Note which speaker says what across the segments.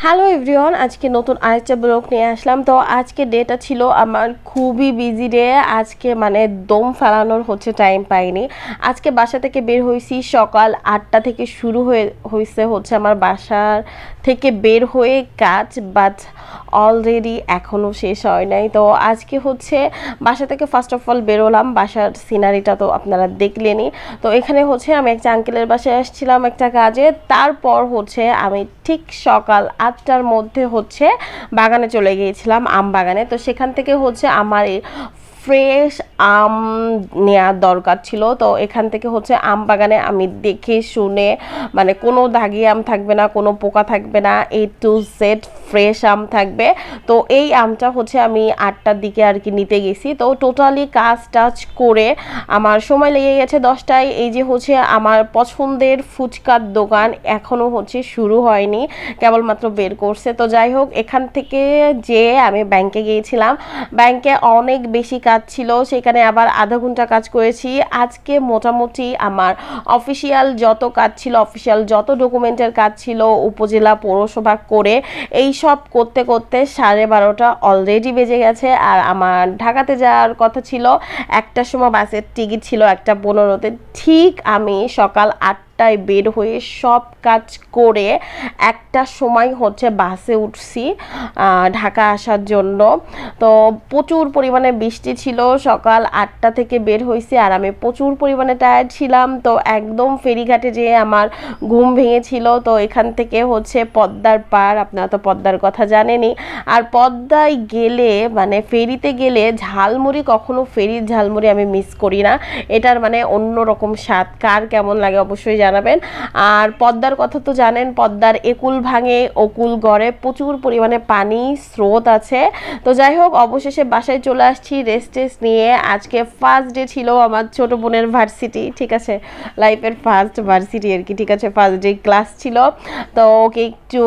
Speaker 1: Hello everyone, আজকে নতুন আরেকটা ব্লগ নিয়ে আসলাম। তো আজকে ডেটা ছিল আমার খুবই বিজি ডে। আজকে মানে দম ফেলানোর টাইম পাইনি। আজকে বাসা থেকে বের হয়েছি সকাল 8টা থেকে শুরু হয়েছে আমার বাসার থেকে বের হয়ে কাজ, বাট অলরেডি এখনও শেষ হয় নাই। তো আজকে বাসা থেকে ফার্স্ট অফ অল বেরোলাম। বাসার সিনারিটা তো আপনারা দেখলেনই। তো এখানে আমি একটা আঙ্কেলের বাসায় আসছিলাম একটা কাজে। তারপর আমি ঠিক সকাল 8টার মধ্যে বাগানে চলে গিয়েছিলাম, আম বাগানে। তো সেখান থেকে আমার ফ্রেশ আম নেওয়ার দরকার ছিল। তো এখান থেকে আম বাগানে আমি দেখে শুনে, মানে কোনো দাগি আম থাকবে না, কোনো পোকা থাকবে না, A to Z ফ্রেশ আম থাকবে। তো এই আমটা আমি 8টার দিকে আর কি নিতে গেছি। তো টোটালি কাজ টাজ করে আমার সময় লেগে গেছে 10টায়। এই যে আমার পছন্দের ফুচকার দোকান এখনও শুরু হয়নি, কেবলমাত্র বের করছে। তো যাই হোক, এখান থেকে যে আমি ব্যাংকে গিয়েছিলাম। ব্যাংকে অনেক বেশি কাজ ছিল, সেখানে আবার আধা ঘন্টা কাজ করেছি। আজকে মোটামুটি আমার অফিসিয়াল যত কাজ ছিল, অফিসিয়াল যত ডকুমেন্টের কাজ ছিল, উপজেলা পৌরসভা করে এই সব করতে করতে 12:30 অলরেডি বেজে গেছে। আর আমার ঢাকাতে যাওয়ার কথা ছিল 1টার সময়, বাসের টিকিট ছিল 1:15-তে। ঠিক আমি সকাল 8টায় বের হয়ে সব কাজ করে 1টার সময় বাসে উঠছি ঢাকা আসার জন্য। তো প্রচুর পরিমাণে বৃষ্টি ছিল, সকাল 8টা থেকে বের হয়েছি আর আমি প্রচুর পরিমাণে টায়ার্ড ছিলাম। তো একদম ফেরিঘাটে যেয়ে আমার ঘুম ভেঙেছিল। তো এখান থেকে পদ্মার পার, আপনারা তো পদ্মার কথা জানেনই। আর পদ্মায় গেলে, মানে ফেরিতে গেলে ঝালমুড়ি, কখনো ফেরির ঝালমুড়ি আমি মিস করি না। এটার মানে অন্যরকম স্বাদ। কার কেমন লাগে অবশ্যই জানাবেন। আর পদ্মার কথা তো জানেন, পদ্মার একুল ভাঙে অকুল গড়ে, প্রচুর পরিমাণে পানি স্রোত আছে। তো যাই হোক, অবশেষে বাসায় চলে আসছি রেস্ট নিয়ে। আজকে ফার্স্ট ডে ছিল আমার ছোট বোনের ভার্সিটি, ঠিক আছে, লাইফের ফার্স্ট ভার্সিটি আর কি, ঠিক আছে, ফার্স্ট ডে ক্লাস ছিল। তো ওকে একটু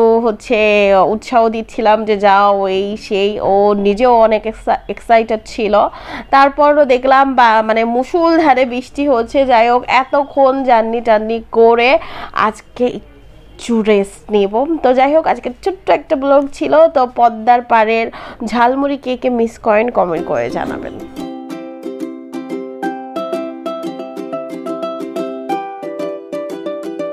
Speaker 1: উৎসাহ দিচ্ছিলাম যে যাও, এই সেই। ও নিজেও অনেক এক্সাইটেড ছিল। তারপরও দেখলাম মানে মুষলধারে বৃষ্টি হচ্ছে। যাই হোক, এতক্ষণ জার্নি করে আজকে একটু রেস্ট নেব। তো যাই হোক, আজকে ছোট্ট একটা ব্লগ ছিল। তো পদ্মার পাড়ের ঝালমুড়ি কে কে মিস করেন কমেন্ট করে জানাবেন।